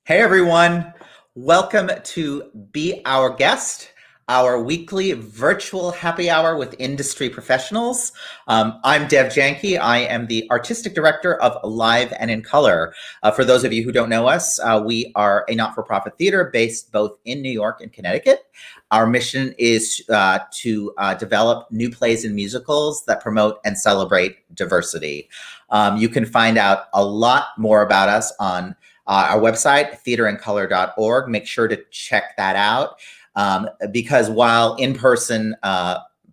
Hey everyone, welcome to Be Our Guest, our weekly virtual happy hour with industry professionals. I'm Dev Janki. I am the artistic director of Live and in Color. For those of you who don't know us, we are a not-for-profit theater based both in New York and Connecticut. Our mission is to develop new plays and musicals that promote and celebrate diversity. You can find out a lot more about us on our website, theaterandcolor.org. Make sure to check that out because while in-person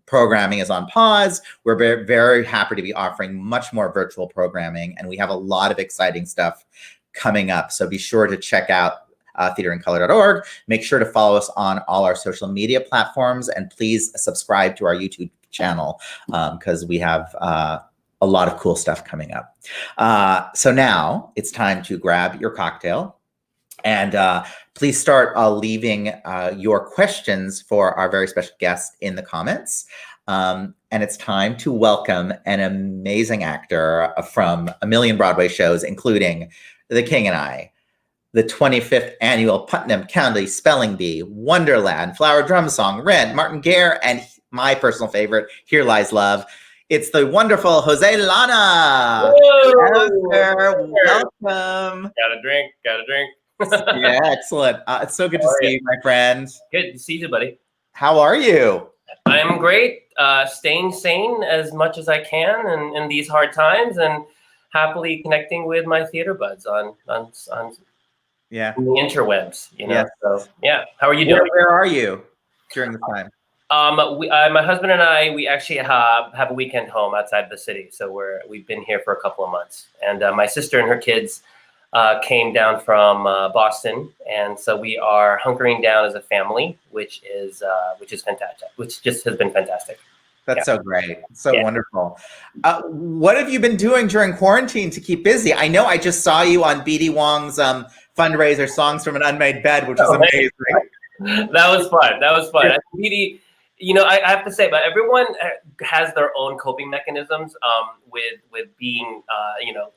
programming is on pause, we're very, very happy to be offering much more virtual programming, and we have a lot of exciting stuff coming up. So be sure to check out theaterandcolor.org. Make sure to follow us on all our social media platforms, and please subscribe to our YouTube channel because we have a lot of cool stuff coming up. So now it's time to grab your cocktail and please start leaving your questions for our very special guest in the comments. And it's time to welcome an amazing actor from a million Broadway shows, including The King and I, the 25th annual Putnam County Spelling Bee, Wonderland, Flower Drum Song, Rent, Martin Gare, and my personal favorite, Here Lies Love. It's the wonderful Jose Llana. Hello, sir. Welcome. Got a drink. Yeah, excellent. It's so good to see you, my friend. Good to see you, buddy. How are you? I'm great. Staying sane as much as I can in these hard times, and happily connecting with my theater buds on the interwebs. You know. Yes. So yeah. How are you doing? Where are you during this time? My husband and I, we actually have a weekend home outside the city. So we've been here for a couple of months, and my sister and her kids came down from Boston, and so we are hunkering down as a family, which is fantastic. Which just has been fantastic. That's so great. So wonderful. What have you been doing during quarantine to keep busy? I know I just saw you on BD Wong's fundraiser, Songs from an Unmade Bed, which is amazing. That was fun. Yeah. BD, I have to say, but everyone has their own coping mechanisms with being,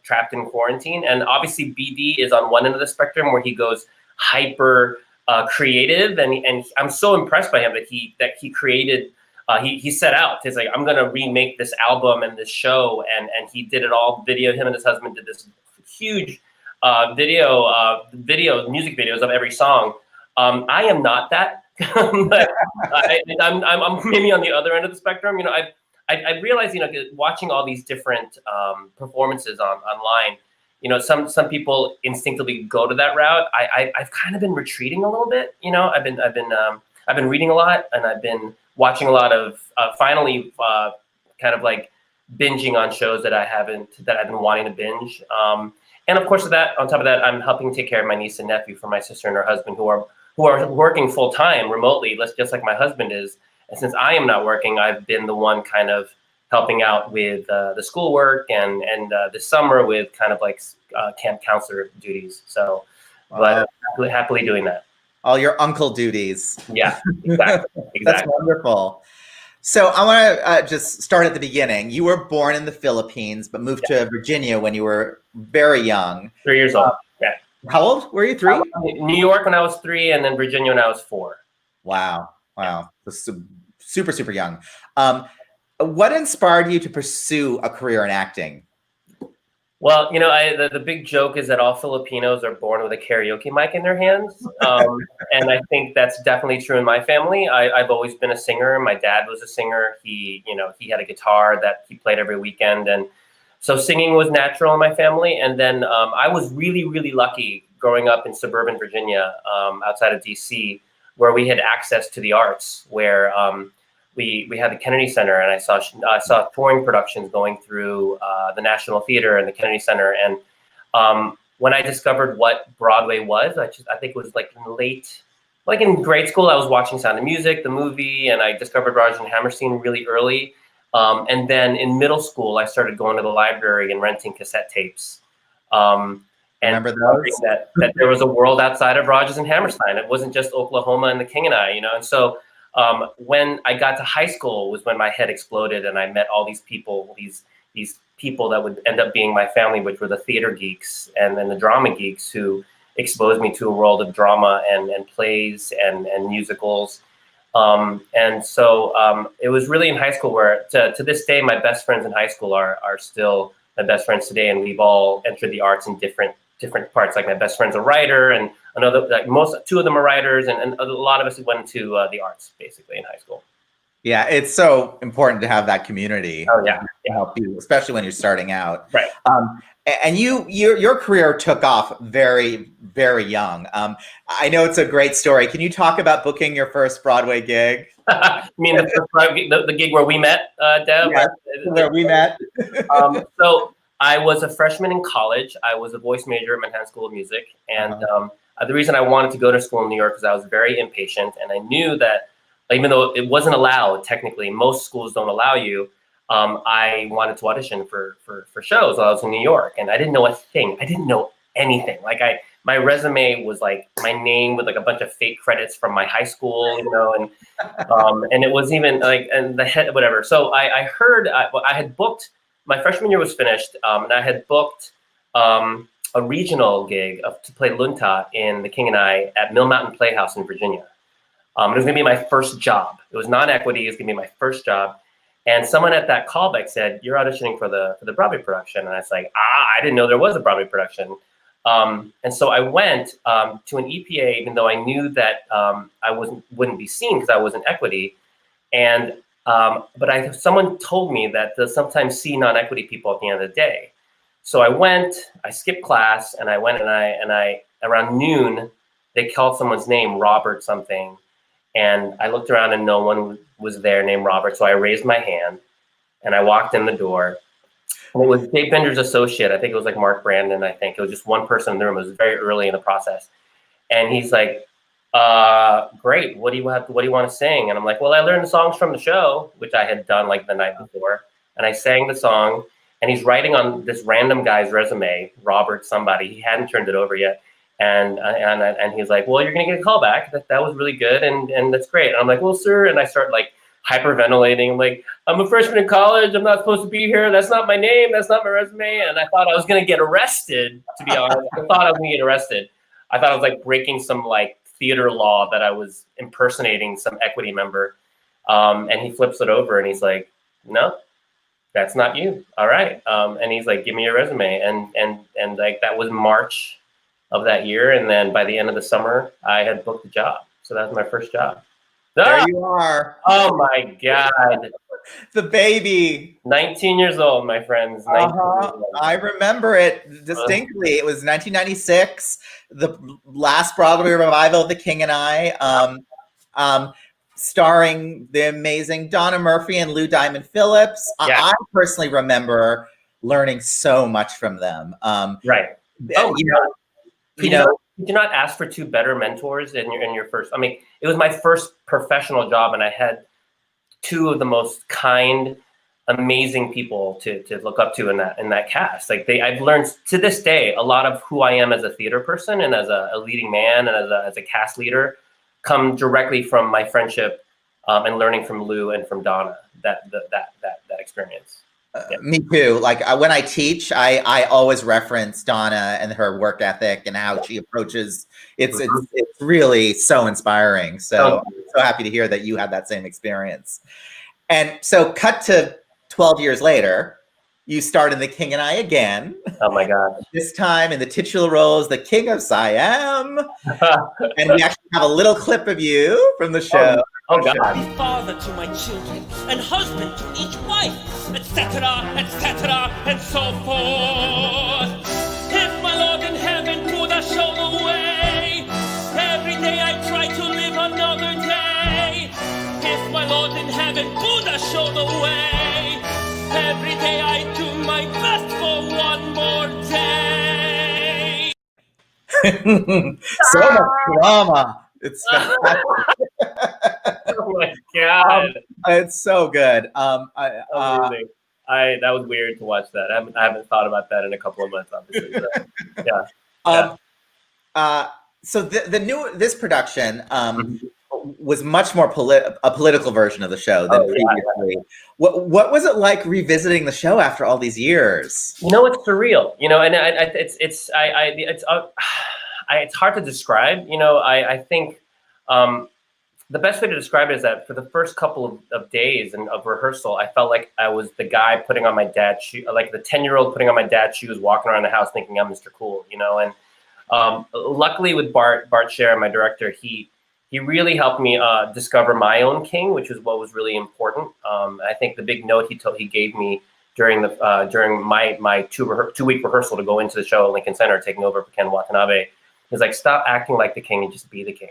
trapped in quarantine. And obviously BD is on one end of the spectrum where he goes hyper creative. And I'm so impressed by him that he created, he set out. He's like, I'm going to remake this album and this show. And he did it all video. Him and his husband did this huge music videos of every song. I am not that. But I'm maybe on the other end of the spectrum. I realized, watching all these different performances online, some people instinctively go to that route. I've kind of been retreating a little bit. I've been reading a lot, and I've been watching a lot of finally kind of like binging on shows that I've been wanting to binge. And of course, on top of that, I'm helping take care of my niece and nephew for my sister and her husband who are working full time remotely, just like my husband is. And since I am not working, I've been the one kind of helping out with the schoolwork and this summer with kind of like camp counselor duties. So, but happily doing that. All your uncle duties. Yeah, exactly. That's wonderful. So I want to just start at the beginning. You were born in the Philippines, but moved to Virginia when you were very young. 3 years old. Yeah. How old were you? 3? New York when I was 3, and then Virginia when I was 4. Wow. That's super, super young. What inspired you to pursue a career in acting? Well, the big joke is that all Filipinos are born with a karaoke mic in their hands. And I think that's definitely true in my family. I've always been a singer. My dad was a singer. He had a guitar that he played every weekend. And so singing was natural in my family. And then I was really, really lucky growing up in suburban Virginia, outside of DC, where we had access to the arts, where we had the Kennedy Center, and I saw touring productions going through the National Theater and the Kennedy Center. And when I discovered what Broadway was, I think it was like in grade school, I was watching Sound of Music, the movie, and I discovered Rodgers and Hammerstein really early. And then in middle school, I started going to the library and renting cassette tapes. And remember those? that there was a world outside of Rodgers and Hammerstein. It wasn't just Oklahoma and the King and I, And so when I got to high school was when my head exploded, and I met all these people, these people that would end up being my family, which were the theater geeks and then the drama geeks who exposed me to a world of drama and plays and musicals. And so it was really in high school where to this day, my best friends in high school are still my best friends today. And we've all entered the arts in different parts. Like my best friend's a writer, and another, like two of them are writers, and a lot of us went into the arts basically in high school. Yeah, it's so important to have that community. Oh yeah, to help you, especially when you're starting out. Right. And your career took off very, very young. I know it's a great story. Can you talk about booking your first Broadway gig? You mean the gig where we met, Dev? Yeah, where we met. So I was a freshman in college. I was a voice major at Manhattan School of Music. And the reason I wanted to go to school in New York is I was very impatient. And I knew that even though it wasn't allowed, technically, most schools don't allow you, I wanted to audition for shows while I was in New York. And I didn't know a thing. I didn't know anything. Like my resume was like my name with like a bunch of fake credits from my high school, and it was even like, and the head, whatever. So I heard, I had booked, my freshman year was finished, and I had booked a regional gig to play Lunta in The King and I at Mill Mountain Playhouse in Virginia. It was gonna be my first job. It was non-equity, it was gonna be my first job. And someone at that callback said, "You're auditioning for the Broadway production." And I was like, I didn't know there was a Broadway production. And so I went to an EPA, even though I knew that I wouldn't be seen because I was in equity. And but someone told me that they'll sometimes see non-equity people at the end of the day. So I went, I skipped class, and I went and I around noon, they called someone's name, Robert something. And I looked around and no one was there named Robert. So I raised my hand and I walked in the door. And it was Dave Bender's associate. I think it was like Mark Brandon. I think it was just one person in the room. It was very early in the process. And he's like, great. What do you want to sing? And I'm like, well, I learned the songs from the show, which I had done like the night before. And I sang the song, and he's writing on this random guy's resume, Robert somebody. He hadn't turned it over yet. And he's like, well, you're going to get a call back. That was really good. And that's great. And I'm like, well, sir. And I start like hyperventilating. I'm like, I'm a freshman in college. I'm not supposed to be here. That's not my name. That's not my resume. And I thought I was going to get arrested, to be honest. I thought I was going to get arrested. I thought I was like breaking some like theater law that I was impersonating some equity member. And he flips it over and he's like, no, that's not you. All right. And he's like, give me your resume. And like, that was March of that year. And then by the end of the summer, I had booked the job. So that was my first job. There you are. Oh my God. The baby. 19 years old, my friends. I remember it distinctly. It was 1996, the last Broadway revival of The King and I, starring the amazing Donna Murphy and Lou Diamond Phillips. Yeah. I personally remember learning so much from them. Right. You did not ask for two better mentors in your first. I mean, it was my first professional job, and I had two of the most kind, amazing people to look up to in that cast. Like I've learned to this day a lot of who I am as a theater person and as a leading man and as a cast leader come directly from my friendship and learning from Lou and from Donna. That experience. Yeah. Me too. Like when I teach, I always reference Donna and her work ethic and how she approaches. It's really so inspiring. So I'm so happy to hear that you had that same experience. And so cut to 12 years later, you start in The King and I again. Oh my God. This time in the titular role as the King of Siam. And we actually have a little clip of you from the show. Oh God. Father to my children and husband to each wife, etc., etc., and so forth. If my Lord in heaven would have shown the way, every day I try to live another day. If my Lord in heaven would have shown the way, every day I do my best for one more day. So much drama. It's fantastic. Oh my God. It's so good. That was weird to watch that. I haven't thought about that in a couple of months, obviously. But, yeah. So this production was much more a political version of the show than previously. Yeah. What was it like revisiting the show after all these years? It's surreal. And it's hard to describe. I think the best way to describe it is that for the first couple of days and of rehearsal, I felt like I was the guy putting on my dad's shoes, like the 10-year-old putting on my dad's shoes, walking around the house thinking I'm Mr. Cool, And luckily with Bart Scher, my director, he really helped me discover my own king, which is what was really important. I think the big note he gave me during my 2-week rehearsal to go into the show at Lincoln Center, taking over for Ken Watanabe, is like, stop acting like the king and just be the king.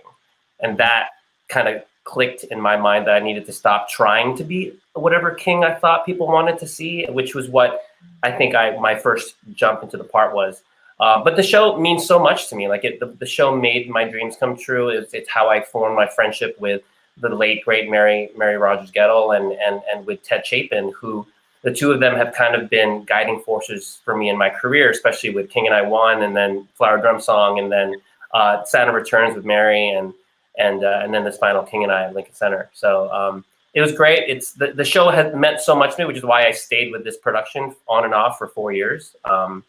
And that kind of clicked in my mind that I needed to stop trying to be whatever king I thought people wanted to see, which was what I think my first jump into the part was. But the show means so much to me. Like the show made my dreams come true. It's how I formed my friendship with the late great Mary Rogers Gettle and with Ted Chapin, who the two of them have kind of been guiding forces for me in my career, especially with King and I Won, and then Flower Drum Song, and then Santa Returns with Mary, and then this final King and I at Lincoln Center. So it was great. It's the show has meant so much to me, which is why I stayed with this production on and off for 4 years. You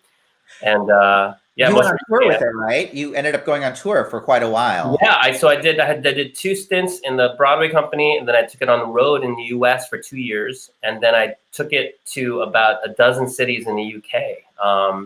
went on tour with it, right? You ended up going on tour for quite a while. Yeah, I did 2 stints in the Broadway company, and then I took it on the road in the US for 2 years, and then I took it to about a dozen cities in the UK,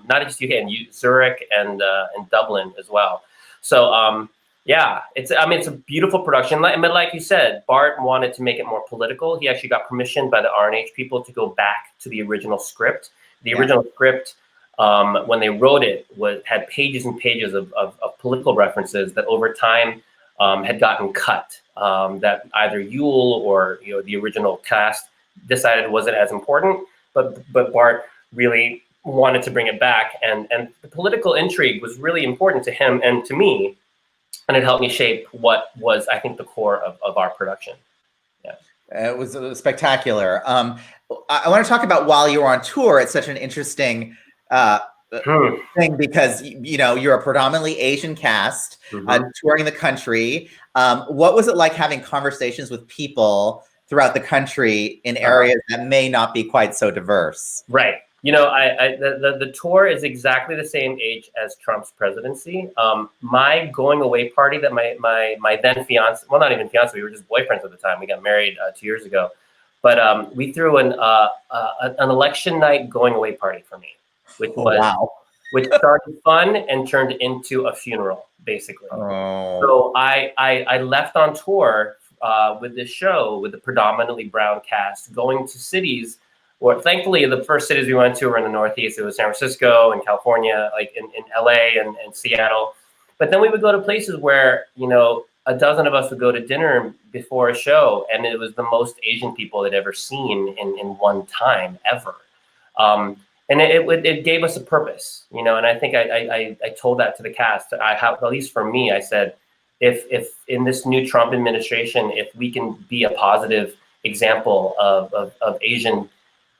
not just UK, and Zurich and Dublin as well. So yeah, it's a beautiful production. Like you said, Bart wanted to make it more political. He actually got permission by the RNH people to go back to the original script. The original script, when they wrote it, had pages and pages of political references that over time had gotten cut. That either Yule or the original cast decided wasn't as important, but Bart really wanted to bring it back, and the political intrigue was really important to him and to me. And it helped me shape what was, I think, the core of our production. Yeah, it was spectacular. I want to talk about while you were on tour. It's such an interesting thing because you're a predominantly Asian cast touring the country. What was it like having conversations with people throughout the country in areas that may not be quite so diverse? Right. The tour is exactly the same age as Trump's presidency. My going away party that my then fiance, well, not even fiance, we were just boyfriends at the time. We got married 2 years ago, but we threw an election night going away party for me, which which started fun and turned into a funeral, basically. So I left on tour with this show with a predominantly brown cast, going to cities. Well, thankfully, the first cities we went to were in the Northeast. It was San Francisco and California, like in LA and Seattle. But then we would go to places where, a dozen of us would go to dinner before a show, and it was the most Asian people they'd ever seen in one time ever. And it gave us a purpose, and I think I told that to the cast. I have, at least for me, I said, if in this new Trump administration, if we can be a positive example of Asian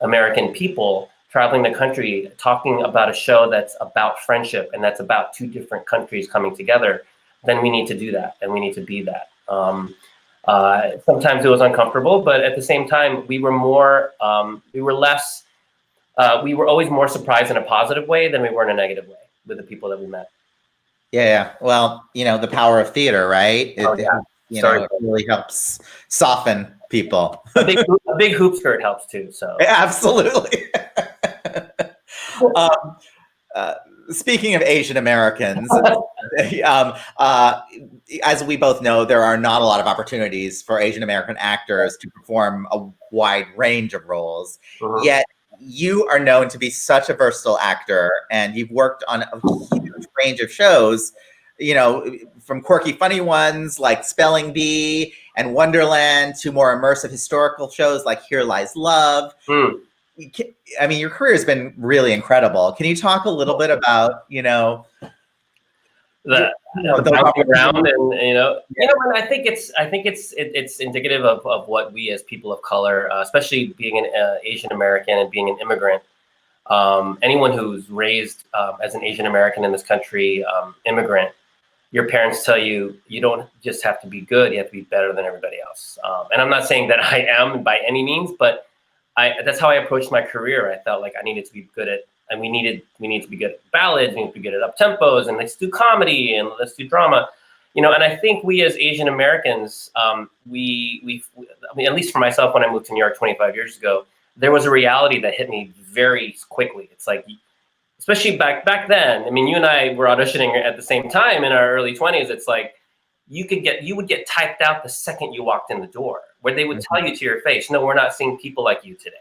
American people traveling the country, talking about a show that's about friendship and that's about 2 different countries coming together, then we need to do that and we need to be that. Sometimes it was uncomfortable, but at the same time, we were always more surprised in a positive way than we were in a negative way with the people that we met. Yeah. Well, the power of theater, right? It really helps soften people. A big hoop skirt helps too. So absolutely. Speaking of Asian Americans, as we both know, there are not a lot of opportunities for Asian American actors to perform a wide range of roles. Yet you are known to be such a versatile actor, and you've worked on a huge range of shows. From quirky, funny ones like Spelling Bee and Wonderland to more immersive historical shows like Here Lies Love. Your career has been really incredible. Can you talk a little bit about, the bouncing around and and I think it's indicative of what we as people of color, especially being an Asian American and being an immigrant. Anyone who's raised as an Asian American in this country, immigrant. Your parents tell you don't just have to be good, you have to be better than everybody else. And I'm not saying that I am by any means, but that's how I approached my career. I felt like I needed to be good at and we needed to be good at ballads, we need to be good at up tempos, and let's do comedy and let's do drama. And I think we as Asian Americans, I mean, at least for myself, when I moved to New York 25 years ago, there was a reality that hit me very quickly. It's like, especially back then, I mean, you and I were auditioning at the same time in our early 20s. It's like, you would get typed out the second you walked in the door, where they would tell you to your face, no, we're not seeing people like you today.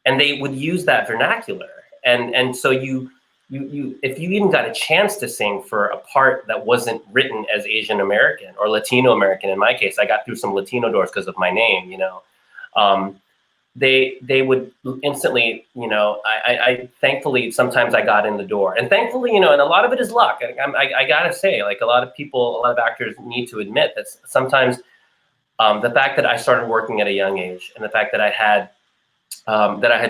And they would use that vernacular. And so you if you even got a chance to sing for a part that wasn't written as Asian American or Latino American, in my case, I got through some Latino doors because of my name, they would instantly, I thankfully, sometimes I got in the door, and thankfully, and a lot of it is luck. I gotta say, like, a lot of actors need to admit that sometimes the fact that I started working at a young age, and the fact that I had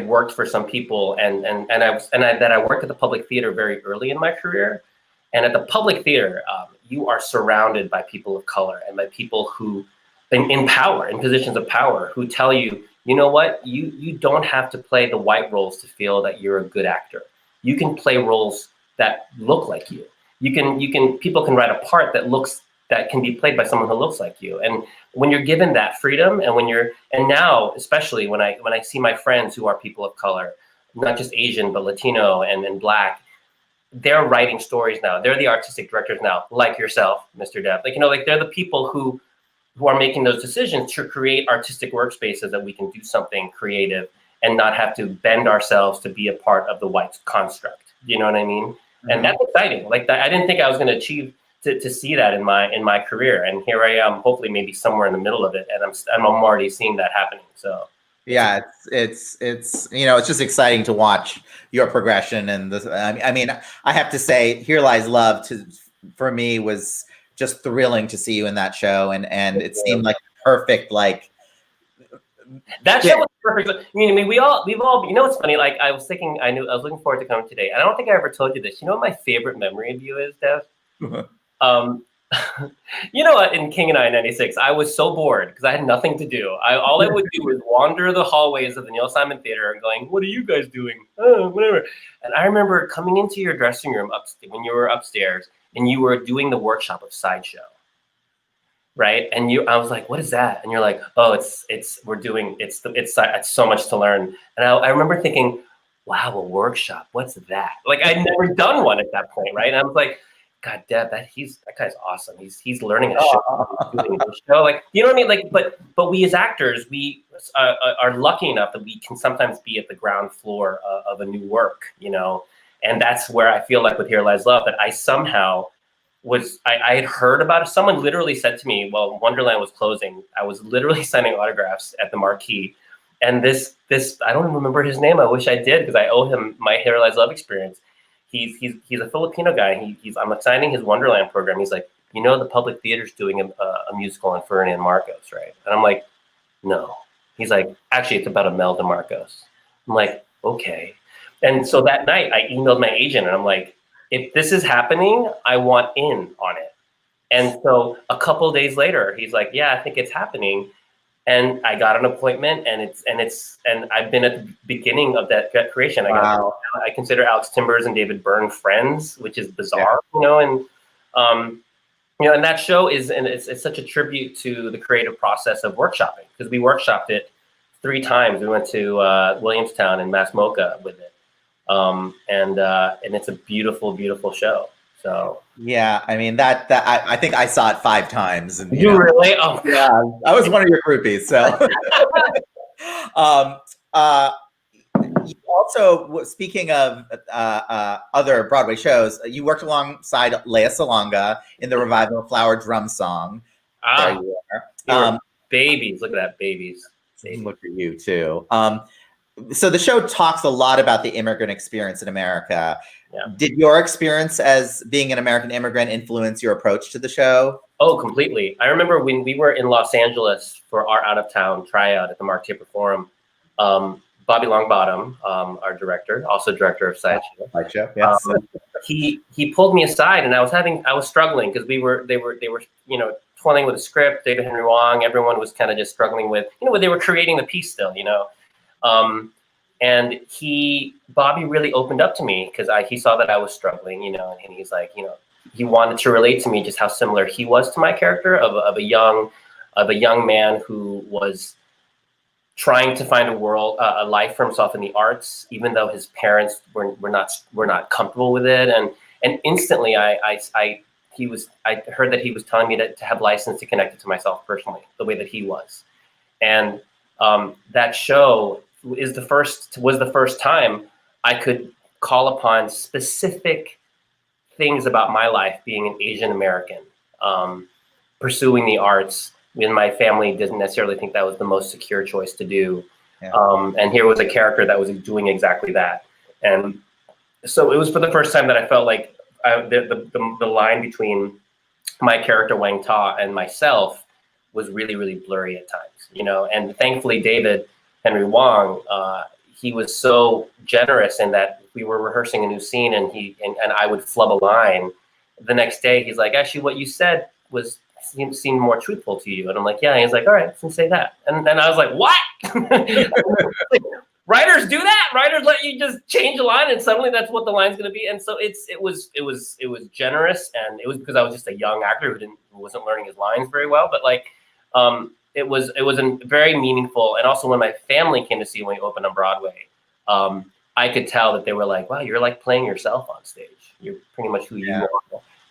worked for some people, and that I worked at the public theater very early in my career. And at the public theater, you are surrounded by people of color and by people who, in power, in positions of power, who tell you, you know what, you don't have to play the white roles to feel that you're a good actor. You can play roles that look like you. People can write a part that can be played by someone who looks like you. And when you're given that freedom, and now, especially when I see my friends who are people of color, not just Asian, but Latino and Black, they're writing stories now. They're the artistic directors now, like yourself, Mr. Dev. They're the people who are making those decisions to create artistic workspaces that we can do something creative and not have to bend ourselves to be a part of the white construct. You know what I mean? Mm-hmm. And that's exciting. Like, that, I didn't think I was going to achieve to see that in my career, and here I am, hopefully maybe somewhere in the middle of it, and I'm already seeing that happening. So yeah, it's it's just exciting to watch your progression. And this, I mean, I have to say, Here Lies Love for me was just thrilling to see you in that show, and it seemed like perfect, like that show was perfect. I mean, we've all, it's funny, like, I was looking forward to coming today, and I don't think I ever told you this. You know what my favorite memory of you is, Dev? In King and I in '96, I was so bored because I had nothing to do. All I would do was wander the hallways of the Neil Simon Theater and going, "What are you guys doing?" Oh, whatever. And I remember coming into your dressing room when you were upstairs, and you were doing the workshop of Sideshow, right? And I was like, "What is that?" And you're like, "Oh, it's so much to learn." And I remember thinking, "Wow, a workshop? What's that?" Like, I'd never done one at that point, right? And I was like, God, Deb, that guy's awesome. He's learning a show, he's doing a show. Like, you know what I mean? Like, but we as actors, we are lucky enough that we can sometimes be at the ground floor of a new work, and that's where I feel like with Here Lies Love, that I somehow I had heard about it. Someone literally said to me, well, Wonderland was closing. I was literally signing autographs at the marquee, and this I don't remember his name. I wish I did, because I owe him my Here Lies Love experience. He's a Filipino guy. I'm signing his Wonderland program. He's like, the public theater's doing a musical on Ferdinand Marcos, right? And I'm like, no. He's like, actually, it's about Imelda Marcos. I'm like, okay. And so that night, I emailed my agent, and I'm like, if this is happening, I want in on it. And so a couple of days later, he's like, yeah, I think it's happening. And I got an appointment, and I've been at the beginning of that creation. I consider Alex Timbers and David Byrne friends, which is bizarre, and that show it's such a tribute to the creative process of workshopping, because we workshopped it 3 times. We went to Williamstown and Mass Mocha with it, and it's a beautiful, beautiful show. So yeah, I mean that I think I saw it 5 times. And you really? Oh yeah, I was one of your groupies. So, you also, speaking of other Broadway shows, you worked alongside Lea Salonga in the revival of Flower Drum Song. There you are. Babies, look at that, babies. Look at you too. So the show talks a lot about the immigrant experience in America. Yeah. Did your experience as being an American immigrant influence your approach to the show? Oh, completely. I remember when we were in Los Angeles for our out-of-town tryout at the Mark Taper Forum, Bobby Longbottom, our director, also director of Sideshow, yes. He pulled me aside, and I was struggling, because they were toiling with the script. David Henry Wong, everyone was kind of just struggling with, they were creating the piece still, And Bobby really opened up to me because he saw that I was struggling, you know, and he's like, you know, he wanted to relate to me just how similar he was to my character of a young man who was trying to find a life for himself in the arts, even though his parents were not comfortable with it. And instantly I heard that he was telling me to have license to connect it to myself personally, the way that he was. And that show was the first time I could call upon specific things about my life being an Asian American, pursuing the arts when my family didn't necessarily think that was the most secure choice to do. Yeah. And here was a character that was doing exactly that. And so it was for the first time that I felt like the line between my character Wang Ta and myself was really, really blurry at times, you know. And thankfully, David Henry Wong, he was so generous in that we were rehearsing a new scene, and I would flub a line. The next day, he's like, "Actually, what you said seemed more truthful to you." And I'm like, "Yeah." And he's like, "All right, let's say that." And I was like, "What?" Like, writers do that. Writers let you just change a line, and suddenly that's what the line's going to be. And so it was generous, and it was because I was just a young actor who wasn't learning his lines very well. But like, it was a very meaningful. And also when my family came to see when we opened on Broadway, I could tell that they were like, "Wow, you're like playing yourself on stage. You're pretty much who you are,"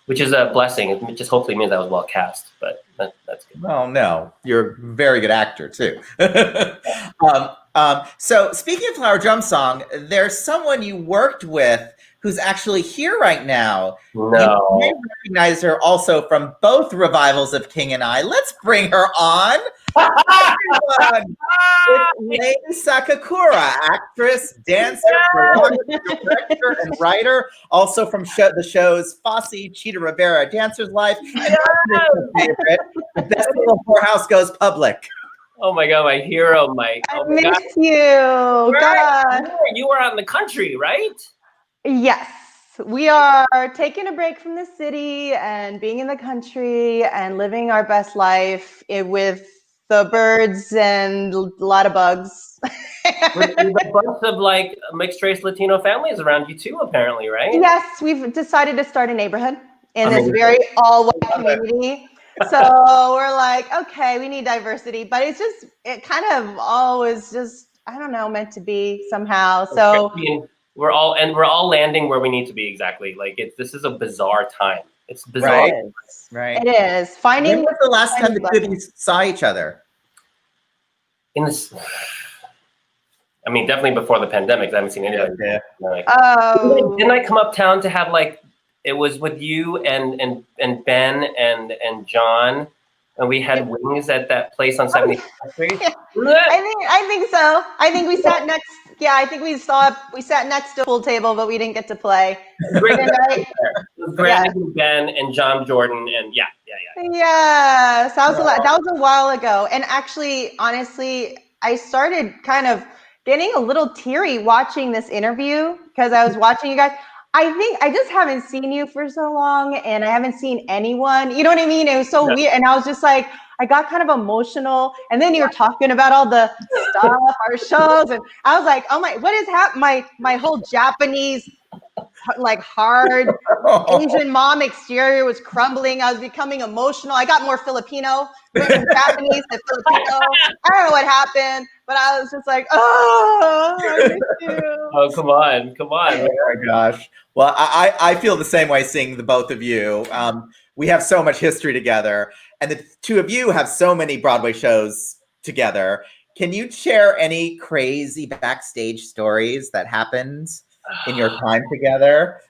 which is a blessing. It just hopefully means I was well cast, but that's good. Well, no, you're a very good actor too. So speaking of Flower Drum Song, there's someone you worked with who's actually here right now. No. You may recognize her also from both revivals of King and I. Let's bring her on. It's Lei Sakakura, actress, dancer, director, and writer, also from the shows Fosse, Cheetah Rivera, Dancer's Life, and my favorite, This Little Whorehouse Goes Public. Oh my God, my hero, Mike. I miss you. God. You were out in the country, right? Yes. We are taking a break from the city and being in the country and living our best life with the birds and a lot of bugs. There's a bunch of like mixed race Latino families around you too, apparently, right? Yes, we've decided to start a neighborhood in this very all-white community. So we're like, okay, we need diversity, but it kind of always just, I don't know, meant to be somehow. So I mean, we're all landing where we need to be exactly. Like this is a bizarre time. It's bizarre. Right. It is. When was the last time the two of you saw each other? I mean, definitely before the pandemic. I haven't seen anybody. Yeah. Didn't I come uptown to have like, it was with you and Ben and John, and we had wings at that place on 70th Street. I think so. I think we sat next. Yeah, I think we sat next to a pool table, but we didn't get to play. Brandon, Ben, and John Jordan, and yeah. Yes, that was a while ago. And actually, honestly, I started kind of getting a little teary watching this interview because I was watching you guys. I think I just haven't seen you for so long, and I haven't seen anyone. You know what I mean? It was so weird, and I was just like, I got kind of emotional. And then you were talking about all the stuff, our shows, and I was like, oh my, what is happening? My whole Japanese, like hard Asian mom exterior was crumbling. I was becoming emotional. I got more Filipino, went from Japanese to Filipino. I don't know what happened, but I was just like, oh, I miss you. Oh, come on. Oh my gosh. Well, I feel the same way seeing the both of you. We have so much history together, and the two of you have so many Broadway shows together. Can you share any crazy backstage stories that happened in your time together?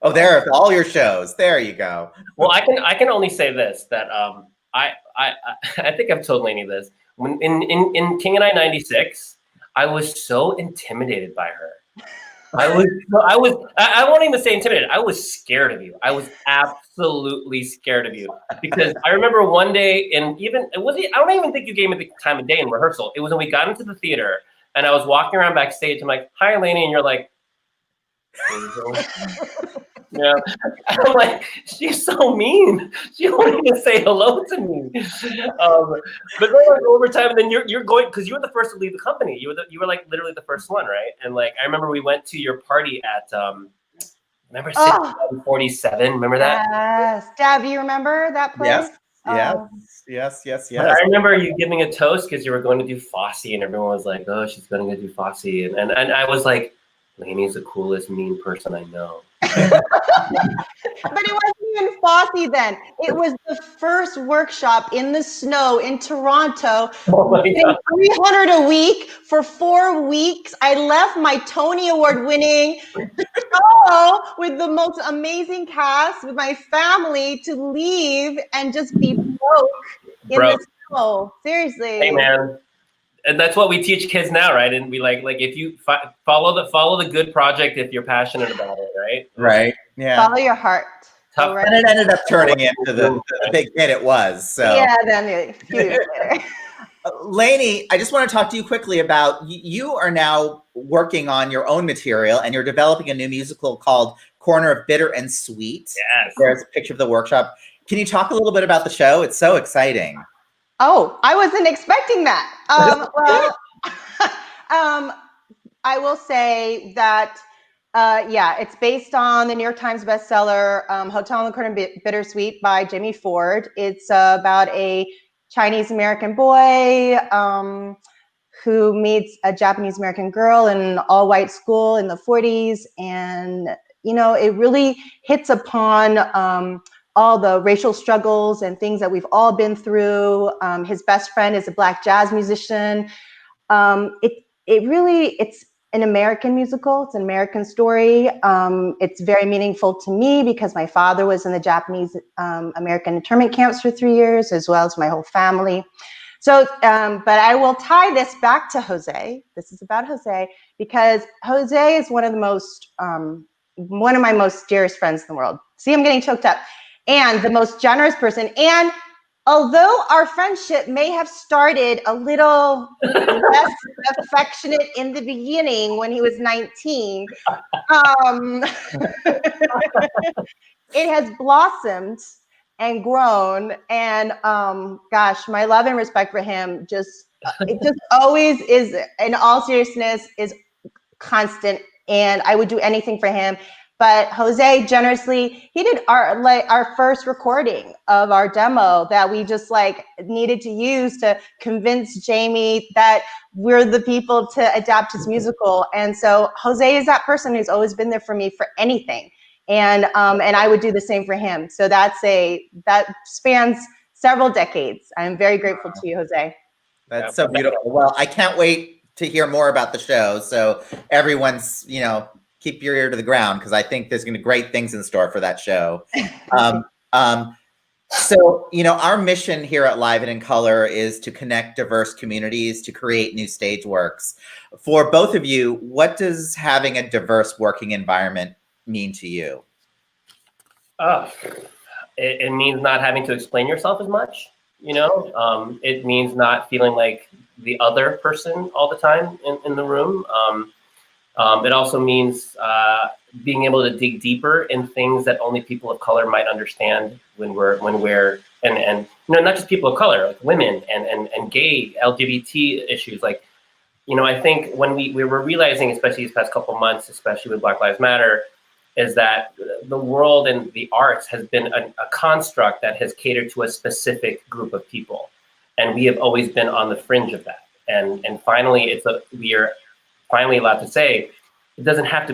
Oh, there are all your shows. There you go. Well, I can only say this, that I think I've told Lainey this. When in King and I 96, I was so intimidated by her. I won't even say intimidated. I was scared of you. I was absolutely scared of you, because I remember one day, and I don't even think you gave me the time of day in rehearsal. It was when we got into the theater and I was walking around backstage. I'm like, "Hi, Lainey," and you're like, Yeah. I'm like, she's so mean. She won't even say hello to me. But then like over time, then you're going, because you were the first to leave the company. You were like literally the first one, right? And like I remember we went to your party at remember 47? Remember that? Yes. Deb, you remember that place? Yes. But I remember you giving a toast because you were going to do Fosse, and everyone was like, "Oh, she's going to go do Fosse," and I was like, "Lainey's the coolest mean person I know." But it wasn't even Fosse then. It was the first workshop in the snow in Toronto. Oh my Getting God. 300 a week for 4 weeks. I left my Tony Award winning show with the most amazing cast with my family to leave and just be broke in Bro. the snow. Seriously. Hey man, and that's what we teach kids now, right? And we like if you follow the good project if you're passionate about it, right? Right. Yeah. Follow your heart. Tough. Right. And it ended up turning into the big hit it was. So Yeah, then a few years later. Lainey, I just want to talk to you quickly about you are now working on your own material and you're developing a new musical called Corner of Bitter and Sweet. Yes. There's a picture of the workshop. Can you talk a little bit about the show? It's so exciting. Oh, I wasn't expecting that. I will say that, it's based on the New York Times bestseller, Hotel on the Corner of Bittersweet by Jamie Ford. It's about a Chinese American boy who meets a Japanese American girl in an all white school in the 40s. And, it really hits upon all the racial struggles and things that we've all been through. His best friend is a Black jazz musician. It's an American musical. It's an American story. It's very meaningful to me because my father was in the Japanese American internment camps for 3 years, as well as my whole family. So, but I will tie this back to Jose. This is about Jose because Jose is one of my most dearest friends in the world. See, I'm getting choked up. And the most generous person. And although our friendship may have started a little less affectionate in the beginning when he was 19, it has blossomed and grown. And my love and respect for him it just always is, in all seriousness, is constant. And I would do anything for him. But Jose generously, he did our first recording of our demo that we just needed to use to convince Jamie that we're the people to adapt his musical. And so Jose is that person who's always been there for me for anything. And I would do the same for him. So that spans several decades. I'm very grateful to you, Jose. That's so beautiful. Well, I can't wait to hear more about the show. So everyone's, keep your ear to the ground because I think there's going to be great things in store for that show. So, our mission here at Live and in Color is to connect diverse communities, to create new stage works. For both of you, what does having a diverse working environment mean to you? It means not having to explain yourself as much. It means not feeling like the other person all the time in the room. It also means being able to dig deeper in things that only people of color might understand when we're and not just people of color, like women and gay LGBT issues. I think when we were realizing, especially these past couple months, especially with Black Lives Matter, is that the world and the arts has been a construct that has catered to a specific group of people, and we have always been on the fringe of that. And finally, we are finally allowed to say we don't have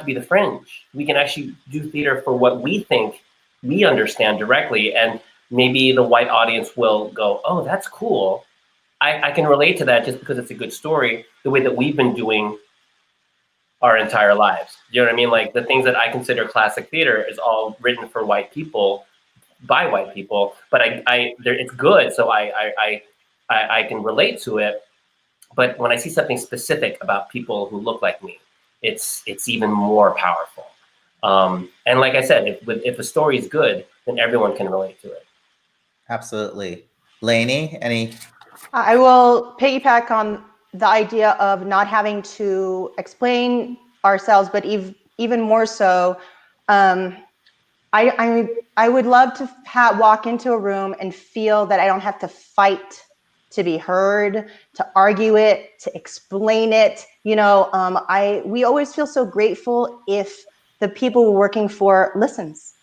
to be the fringe. We can actually do theater for what we think we understand directly, and maybe the white audience will go, oh, that's cool. I can relate to that just because it's a good story, the way that we've been doing our entire lives. You know what I mean? Like the things that I consider classic theater is all written for white people by white people, but it's good, so I can relate to it. But when I see something specific about people who look like me, it's even more powerful. And like I said, if a story is good, then everyone can relate to it. Absolutely. Lainey, any? I will piggyback on the idea of not having to explain ourselves, but even more so, I would love to walk into a room and feel that I don't have to fight to be heard, to argue it, to explain it. You know, we always feel so grateful if the people we're working for listens.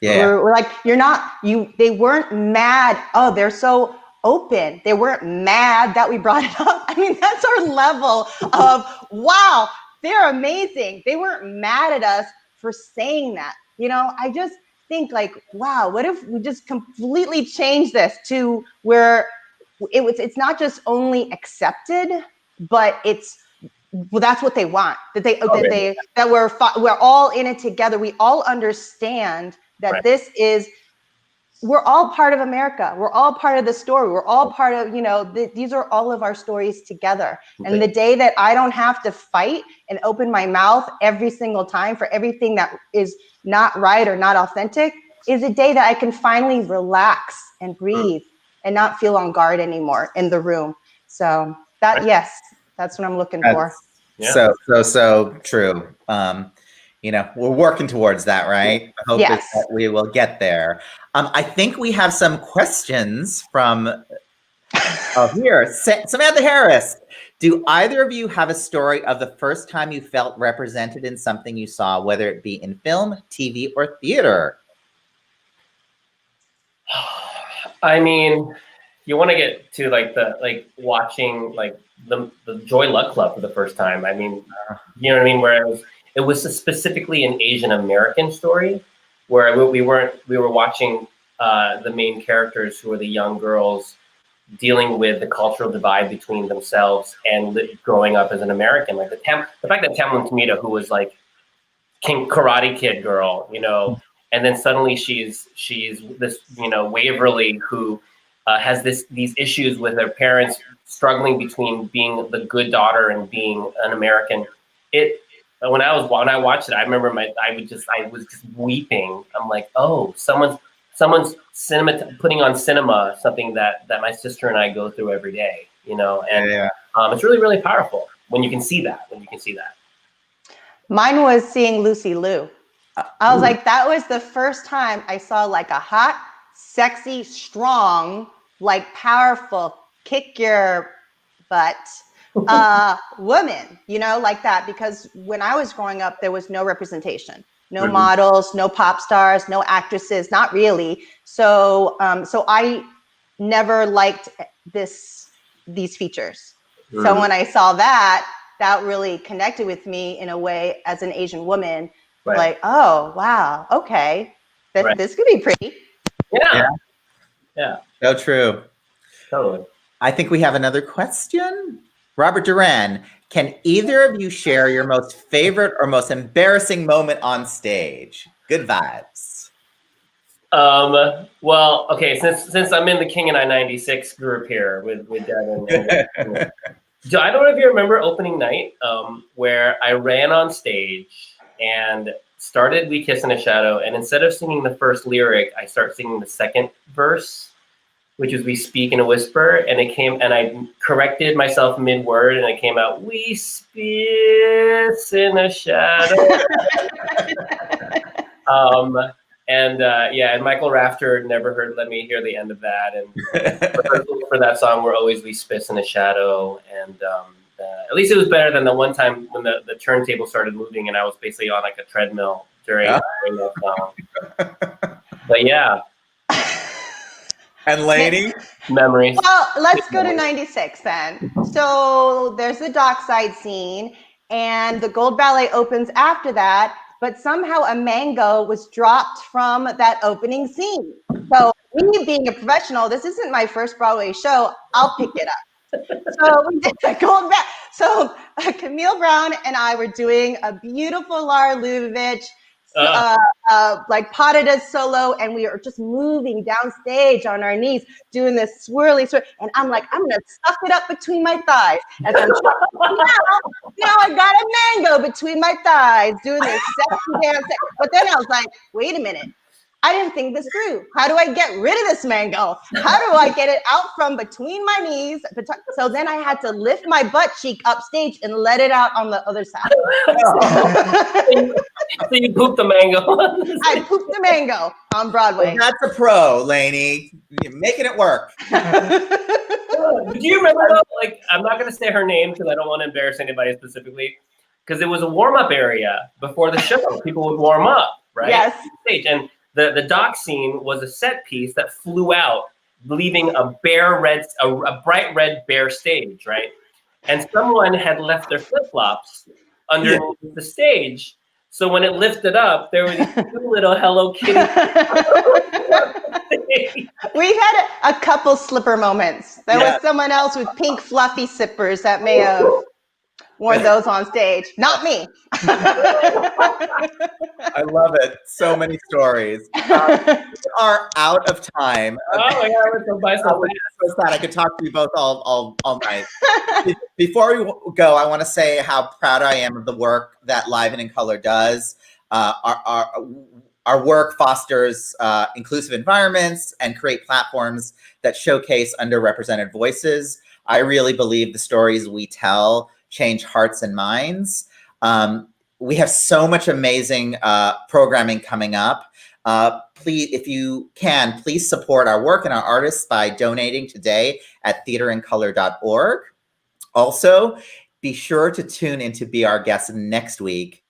Yeah. We're like, they weren't mad. Oh, they're so open. They weren't mad that we brought it up. I mean, that's our level of, wow, they're amazing. They weren't mad at us for saying that. You know, I just think like, wow, what if we just completely change this to where it's not just only accepted, but that's what they want. That we're all in it together. We all understand that right. We're all part of America. We're all part of the story. We're all part of, these are all of our stories together. Okay. And the day that I don't have to fight and open my mouth every single time for everything that is not right or not authentic is a day that I can finally relax and breathe and not feel on guard anymore in the room. So yes, that's what I'm looking for. Yeah. So true. We're working towards that, right? The hope is that we will get there. I think we have some questions from here. Samantha Harris. Do either of you have a story of the first time you felt represented in something you saw, whether it be in film, TV, or theater? I mean, you want to get to watching the Joy Luck Club for the first time. I mean, you know what I mean? Where it was specifically an Asian American story, where we were watching the main characters, who were the young girls, dealing with the cultural divide between themselves and growing up as an American. Like the fact that Tamlin Tomita, who was like Karate Kid girl, and then suddenly she's this, Waverly, who has these issues with her parents, struggling between being the good daughter and being an American. When I watched it, I remember I was just weeping. I'm like, oh, someone's putting on cinema, something that my sister and I go through every day, and it's really, really powerful when you can see that. Mine was seeing Lucy Liu. I was like, that was the first time I saw like a hot, sexy, strong, like powerful, kick your butt woman, like that. Because when I was growing up, there was no representation, no models, no pop stars, no actresses, not really. So I never liked these features. So when I saw that really connected with me in a way as an Asian woman. Right. Like, oh, wow. Okay. This could be pretty. Yeah. So true. Totally. I think we have another question. Robert Duran, can either of you share your most favorite or most embarrassing moment on stage? Good vibes. Well, okay, since I'm in the King and I 96 group here with Devin. I don't know if you remember opening night, where I ran on stage and started We Kiss in a Shadow, and instead of singing the first lyric, I start singing the second verse, which is We Speak in a Whisper, and I corrected myself mid-word, and it came out, We Speak in a Shadow. And Michael Rafter never let me hear the end of that, and for that song, we're always We Spit in a Shadow, and at least it was better than the one time when the turntable started moving and I was basically on like a treadmill during that song. But yeah. And Lainey? Memories. Well, let's go to 96 then. So there's the dockside scene, and the Gold Ballet opens after that, but somehow a mango was dropped from that opening scene. So me being a professional, this isn't my first Broadway show, I'll pick it up. So we did the Gold Ballet. So Camille Brown and I were doing a beautiful Lara Lubavitch, like Potted solo, and we were just moving downstage on our knees, doing this swirly, and I'm like, I'm gonna suck it up between my thighs. As I'm now I got a mango between my thighs, doing this sexy dance. But then I was like, wait a minute, I didn't think this through. How do I get rid of this mango? How do I get it out from between my knees? So then I had to lift my butt cheek upstage and let it out on the other side. So you pooped the mango. I pooped the mango on Broadway. Well, that's a pro, Lainey. You're making it work. Do you remember though? Like, I'm not going to say her name because I don't want to embarrass anybody specifically. Because it was a warm-up area before the show. People would warm up, right? Yes. Stage. And the dock scene was a set piece that flew out, leaving a bright red bare stage, right? And someone had left their flip-flops underneath the stage. So when it lifted up, there were these two little Hello Kitty. We had a couple slipper moments. There was someone else with pink fluffy zippers that may have worn those on stage. Not me. I love it. So many stories. We are out of time. Oh my God, we're so bye so sad. I could talk to you both all night. Before we go, I want to say how proud I am of the work that Live and in Color does. Our work fosters inclusive environments and create platforms that showcase underrepresented voices. I really believe the stories we tell change hearts and minds. We have so much amazing programming coming up. Please, if you can, please support our work and our artists by donating today at theaterincolor.org. Also, be sure to tune in to Be Our Guest next week,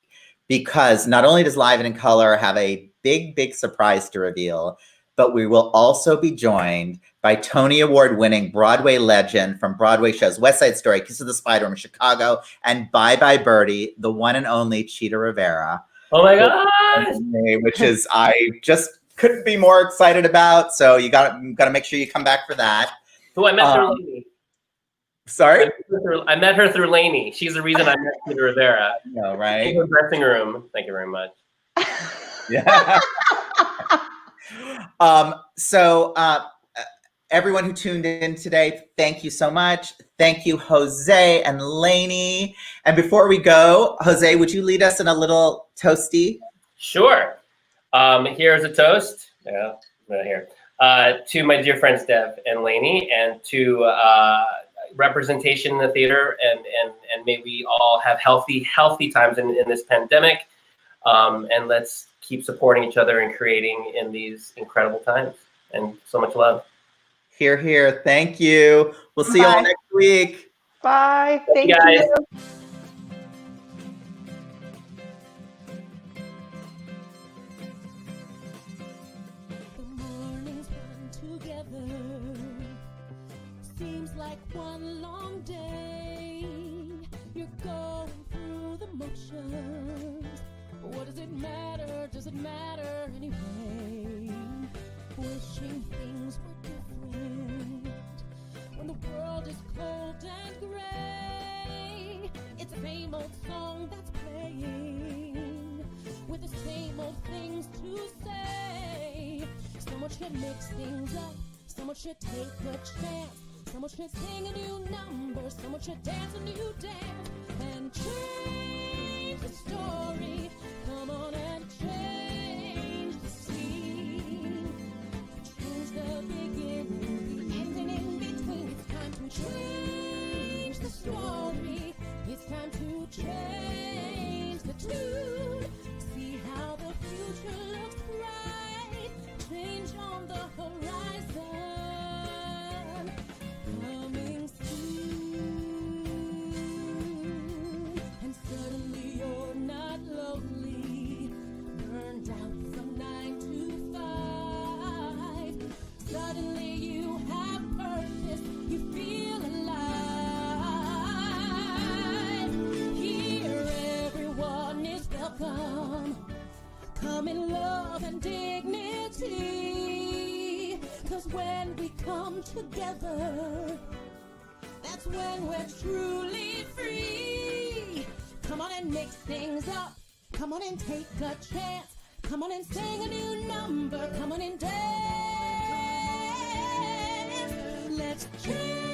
because not only does Live and in Color have a big surprise to reveal, but we will also be joined by Tony Award-winning Broadway legend from Broadway shows West Side Story, Kiss of the Spider in Chicago, and Bye Bye Birdie, the one and only Cheetah Rivera. Oh my gosh! Which is, I just couldn't be more excited about. So you got to make sure you come back for that. So I met through Lainey. Sorry? I met her through Lainey. She's the reason I met Cheetah Rivera. No, right? In the dressing room. Thank you very much. Yeah. Everyone who tuned in today, thank you so much. Thank you, Jose and Lainey. And before we go, Jose, would you lead us in a little toasty? Sure. Here's a toast. Yeah, right here. To my dear friends Dev and Lainey, and to representation in the theater, and may we all have healthy times in this pandemic. And let's keep supporting each other and creating in these incredible times. And so much love. Hear, hear. Thank you. We'll see you all next week. Bye. Thank you. Guys. The mornings run together. Seems like one long day. You're going through the motions. What does it matter? Does it matter anyway? Wishing things were different when the world is cold and gray. It's the same old song that's playing with the same old things to say. Someone should mix things up. Someone should take a chance. Someone should sing a new number. Someone should dance a new dance and change the story. Come on and change the scene. Choose the beginning, the ending in between. It's time to change the story. It's time to change the tune. See how the future looks bright. Change on the horizon. Coming soon. And suddenly you're not lonely. Burned out from 9 to 5. Suddenly you have purpose. You feel alive. Here everyone is welcome. Come in love and dignity. 'Cause when we come together, that's when we're truly free. Come on and mix things up. Come on and take a chance. Come on and sing a new number. Come on and dance. Let's change.